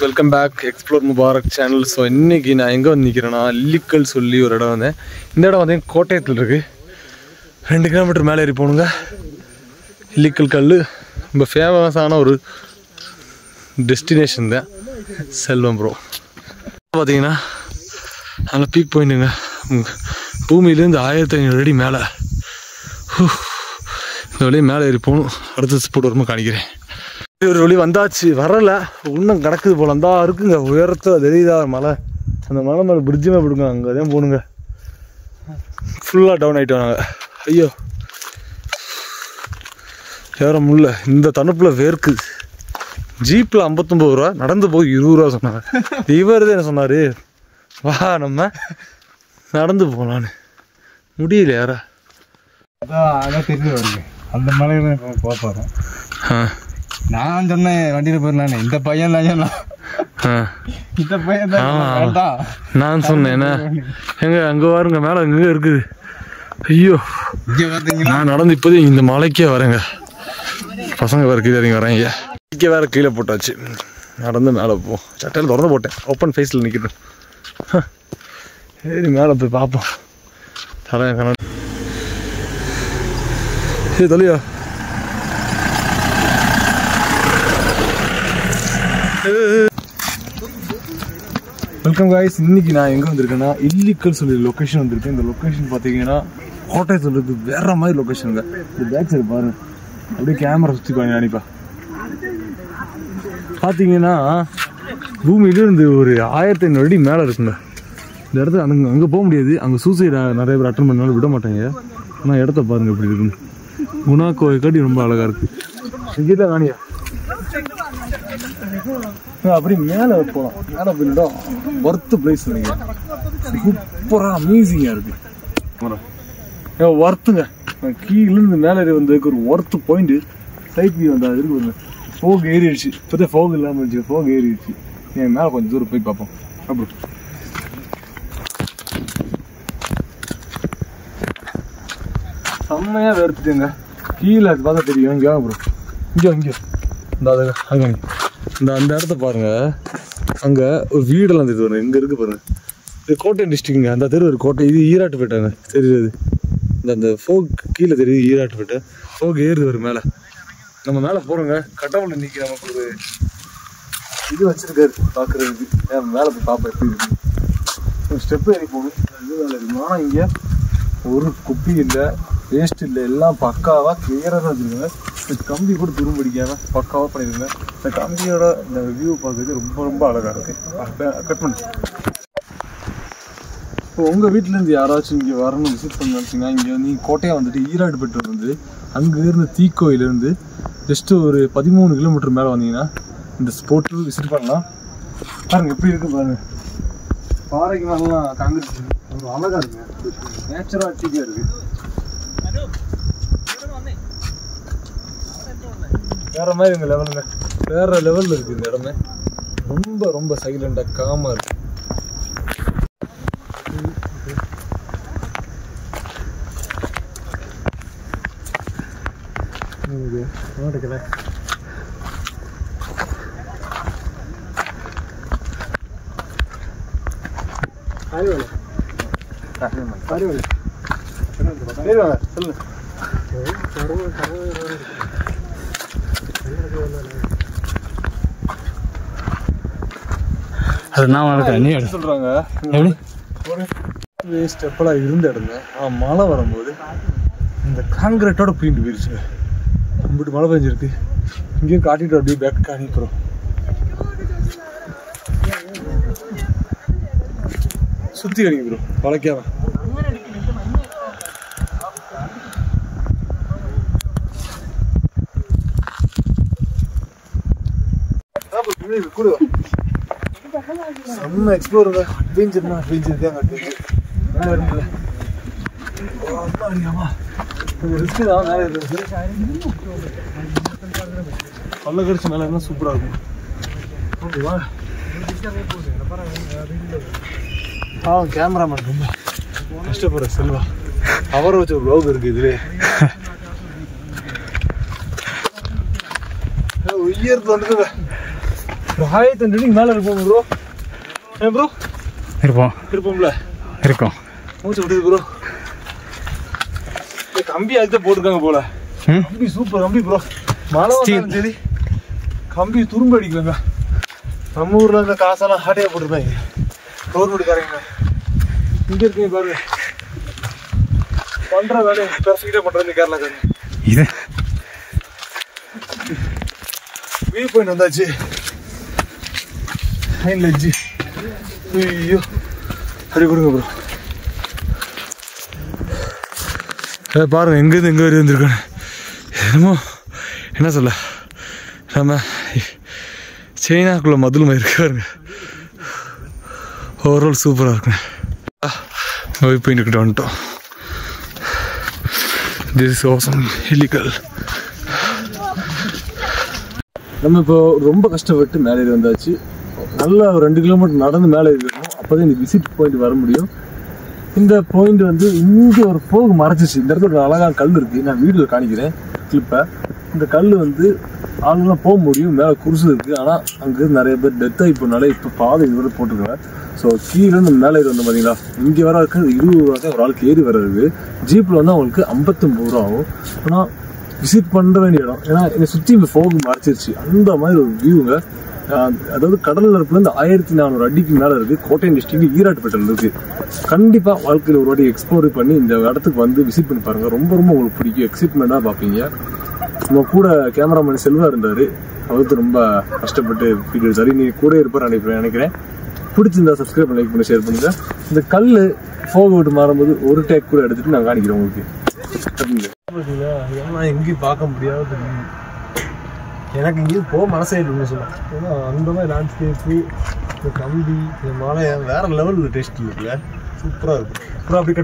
Welcome back explore Mubarak channel. So இன்றைக்கி நான் எங்கே வந்து நிற்கிறேன்னா இல்லிக்கல் சொல்லி ஒரு இடம் வந்தேன். இந்த இடம் வந்து கோட்டயத்தில் இருக்குது. 2 கிலோமீட்டர் மேலே ஏறி போகணுங்க. இல்லிக்கல் கல் ரொம்ப ஃபேமஸான ஒரு டெஸ்டினேஷன் தான் செல்வம் ப்ரோ. பார்த்தீங்கன்னா அதில் பீக் பாயிண்ட்டுங்க. பூமியிலேருந்து 1500 அடி மேலே. இந்த வழியை மேலே ஏறி போகணும். அடுத்த ஸ்பாட் வருமா காணிக்கிறேன். ஒரு வழி வந்தாச்சு, வரலை இன்னும் கிடக்குது போல. அந்த இருக்குங்க உயரத்தில் தெரியுதா மலை. அந்த மலை மேலே பிரிட்ஜுமே போடுங்க, அங்கே தான் போகணுங்க. ஃபுல்லாக டவுன் ஆகிட்டோம் நாங்கள். ஐயோ ஏற முடியல. இந்த தணுப்பில் வேர்க்குது. ஜீப்பில் 59 ரூபா, நடந்து போய் 20 ரூபா சொன்னாங்க. இவர் தான் என்ன சொன்னார், வா நம்ம நடந்து போகலான்னு. முடியல யாரா அதான் தெரிஞ்சு வருங்க. அந்த மலையில போக போகிறோம். நான் சொன்னேன் வண்டியில் போயிடலான்னு. இந்த பையன் இந்த பையன் தான் நான் சொன்னேன். எங்க அங்கே வாருங்க, மேலே எங்கே இருக்குது. ஐயோ இங்கே பார்த்தீங்கன்னா நான் நடந்து இப்போதே இந்த மலைக்கே வரேங்க. பசங்க வேறு கீழே இறங்கி வரேன். இங்கே வேறு கீழே போட்டாச்சு. நடந்து மேலே போவோம். சட்டையில் திறந்து போட்டேன், ஓப்பன் ஃபேஸில் நிற்கட்டும். சரி மேலே போய் பார்ப்போம். தலை கண்ணாடி சரி தலையா. Welcome guys. இன்னைக்கு நான் எங்கே வந்திருக்கேன்னா இல்லிக்கல் சொல்லி லொக்கேஷன் வந்திருக்கேன். இந்த லொக்கேஷன் பார்த்தீங்கன்னா கோட்டயத்தில் சொல்றது வேற மாதிரி லொக்கேஷனுங்க. இந்த பேக் சைடு பாருங்க, அப்படியே கேமரா சுற்றி பாருங்க. அனுப்பா பார்த்தீங்கன்னா பூமியிலிருந்து ஒரு 1500 அடி மேலே இருக்குங்க. இந்த இடத்துல அங்கே போக முடியாது. அங்கே சூசைட் நிறைய பேர் அட்டன் பண்ணாலும் விட மாட்டாங்க. ஆனால் இடத்த பாருங்க எப்படி இருக்குன்னு. குணா கோயில் காட்டி ரொம்ப அழகாக இருக்குது. இங்கே தான் காணியா அப்படி மேலே போகலாம். மேலே போயிட்டா ஒர்த்து பிளேஸ் நினைக்கிறேன். சூப்பராக அமேசிங்காக இருக்கு. ஒர்த்துங்க. கீழேருந்து மேலே வந்ததுக்கு ஒரு ஒர்த்து பாயிண்ட். சைட் வியூ வந்தா இருக்கு. ஃபோக் ஏறிடுச்சு. இப்போதான் ஃபோக் இல்லாமல் இருந்துச்சு, ஃபோக் ஏறிடுச்சு. என் மேலே கொஞ்சம் தூரம் போய் பார்ப்போம். அப்புறம் செம்மையாக வேர்த்துட்டுங்க. கீழே அது பார்த்தா தெரியும். இங்கே அப்புறம் இங்கே இந்த அங்கே அந்த இடத்த பாருங்க. அங்கே ஒரு வீடெல்லாம் தெரியுது பாருங்க. இங்கே இருக்கு பாருங்க. இது கோட்டை டிஸ்ட்ரிக்ட்ங்க. அந்த தெரு ஒரு கோட்டை. இது ஈராட்டுப்பேட்டைங்க தெரியுது. அந்த ஃபோக் கீழே தெரியுது ஈராட்டுப்பேட்டை. ஃபோக் ஏறுது வரும் மேலே. நம்ம மேலே போகிறோங்க. கடவுள் இன்னைக்கு நமக்கு ஒரு இது வச்சிருக்காரு பார்க்குறதுக்கு. மேலே போய் பார்ப்போம் எப்படி இருக்கு. ஸ்டெப்பு ஏறி போகணும். இது வேலை இருக்கும். ஆனால் இங்கே ஒரு குப்பி இல்லை, வேஸ்ட் இல்லை, எல்லாம் பக்காவாக கிளியராக தான் வச்சுருக்காங்க. இந்த கம்பி கூட துரும்பிடிக்காமல் பக்காவாக பண்ணியிருங்க. இந்த கம்பியோட இந்த வியூ பார்க்குறது ரொம்ப ரொம்ப அழகாக இருக்குது. கட் பண்ணு. இப்போ உங்கள் வீட்டிலேருந்து யாராச்சும் இங்கே வரணும், விசிட் பண்ண நினச்சிங்கன்னா இங்கே வந்து கோட்டையாக வந்துட்டு ஈராட்டுப்பேட்டை வந்து அங்கேருந்து தீக்கோயிலேருந்து ஜஸ்ட்டு ஒரு 13 கிலோமீட்டர் மேலே வந்தீங்கன்னா இந்த ஸ்பாட்டு விசிட் பண்ணலாம். பாருங்கள் எப்படி இருக்குது பாருங்கள். பாறைக்கு மேலாம் காங்கிரீட் ஒரு அழகாக இருக்குங்க. நேச்சுரல் டீக்காக இருக்குது. வேற மாதிரி இந்த லெவலுங்க. வேற லெவலில் இருக்குது இந்த இடமே. ரொம்ப ரொம்ப சைலண்டாக காமாக இருக்கு. சொல்றாங்க ஒரு ஸ்டெப்பெல்லாம் இருந்த இடங்க. மழை வரும்போது இந்த காங்கிரீட்டோட பெயிண்ட் போயிருச்சுங்க. கும்பிட்டு மழை பெஞ்சிருக்கு. இங்கேயும் காட்டிட்டு அப்படியே பேக் காணிக்கிறோம். சுத்தி அடிக்கிறோம் வளைக்காம. செம்ம எக்ஸ்ப்ளோருங்க. அட்வென்ச்சர்னா அட்வென்ச்சர் தான். அட்வென்ச்சர் மேலே இருக்குல்ல. ரிஸ்க்கு தான் மேலே இருந்துச்சு. பல்ல கடிச்சு மேலே இருந்தால் சூப்பராக இருக்கும். ஓகேவா? கேமராமேன் ரொம்ப கஷ்டப்படுற செல்வா. அவரை வச்ச ஒரு ப்ளாக் இருக்குது இதுவே. உயர்த்து வந்துடுங்க. 1500 அடிக்கு மேலே இருப்போம் ப்ரோ. ஏன் ப்ரோ இருப்போம்ல இருக்கும். மூச்சு விடுது ப்ரோ. கம்பி அதுதான் போட்டிருக்காங்க போல. கம்பி சூப்பர் கம்பி ப்ரோ. மழை வந்தாலும் சரி கம்பி துரும்பு அடிக்கலங்க. நம்ம ஊரில் இந்த காசெல்லாம் ஹாட்டையாக போட்டிருப்பாங்க கவர்மெண்ட்டுக்காரங்க. இங்கே இருக்கீங்க பாருங்க, பண்ணுற வேலையை பெர்ஃபெக்டாக பண்ணுறது கேரளாக்காரங்க. இது வியூ பாயிண்ட் வந்தாச்சு. ஹைன் லெட்ஜி. ஐயோ அப்படி கொடுங்க ப்ரோ. பாருங்க எங்கேருந்து எங்கே வரையும் வந்துருக்கானு. என்னமோ என்ன சொல்ல, நம்ம சைனாக்குள்ள மதுளமாக இருக்கு பாருங்க. ஓவரால் சூப்பராக இருக்குங்க. வியூ பாயிண்ட் கிட்ட வந்துட்டோம். This is awesome Hillikkal. நம்ம இப்போ ரொம்ப கஷ்டப்பட்டு மேலே ஏறி வந்தாச்சு. நல்லா ஒரு 2 கிலோமீட்டர் நடந்து மேலே இருக்கணும். அப்போ தான் இந்த விசிட் பாயிண்ட் வர முடியும். இந்த பாயிண்ட் வந்து இங்கே ஒரு போகு மறைச்சிச்சு. இந்த இடத்துல ஒரு அழகான கல் இருக்குது. நான் வீடியோவில் காணிக்கிறேன் கிளிப்பை. இந்த கல் வந்து ஆளுங்களாம் போக முடியும். மேலே குருசு இருக்குது. ஆனால் அங்கே நிறைய பேர் டெத் ஆகி போனால இப்போ பாதை இது வரை போட்டிருக்காங்க. ஸோ கீழே இந்த மேலே ஏறி வந்தோம் பார்த்தீங்களா, இங்கே வர இருக்கு 20 ரூபா தான் ஒரு ஆளுக்கு ஏறி வர்றது. ஜீப்பில் வந்து அவங்களுக்கு 59 ரூபா ஆகும். ஆனால் விசிட் பண்ணுற வேண்டிய இடம். ஏன்னா என்னை சுற்றி இந்த ஃபோகு மறைச்சிருச்சு. அந்த மாதிரி ஒரு வியூங்க. அதாவது கடல் நிரப்புலேருந்து 1400 அடிக்கு மேலே இருக்குது. கோட்டயம் டிஸ்ட்ரிக்ட் ஈராட்டுப்பேட்டையில் இருக்குது. கண்டிப்பாக வாழ்க்கையில் ஒரு வாட்டி எக்ஸ்ப்ளோர் பண்ணி இந்த இடத்துக்கு வந்து விசிட் பண்ணி பாருங்கள். ரொம்ப ரொம்ப உங்களுக்கு பிடிக்கும். எக்ஸைட்மெண்ட்டாக பார்ப்பீங்க. நம்ம கூட கேமராமேன் செல்வா இருந்தார். அவருக்கு ரொம்ப கஷ்டப்பட்டு வீடியோ சரி நீ கூட இருப்பார் நினைக்கிறேன். பிடிச்சிருந்தா சப்ஸ்கிரைப் பண்ணி லைக் பண்ணி ஷேர் பண்ணுங்கள். இந்த கல் ஃபோகு விட்டு மாறும்போது ஒரு டேக் கூட எடுத்துகிட்டு நான் காணிக்கிறேன் உங்களுக்கு. பார்த்தீங்களா, ஏன்னா எங்கேயும் பார்க்க முடியாது. எனக்கு இங்கேயும் போக மனசே இல்லைன்னு சொல்லலாம். ஏன்னா அந்த மாதிரி லேண்ட்ஸ்கேப்பு, இந்த கம்பி, இந்த மலை வேறு லெவலில் டேஸ்ட் இருக்குல்ல, சூப்பராக இருக்கும். அப்புறம் அப்படி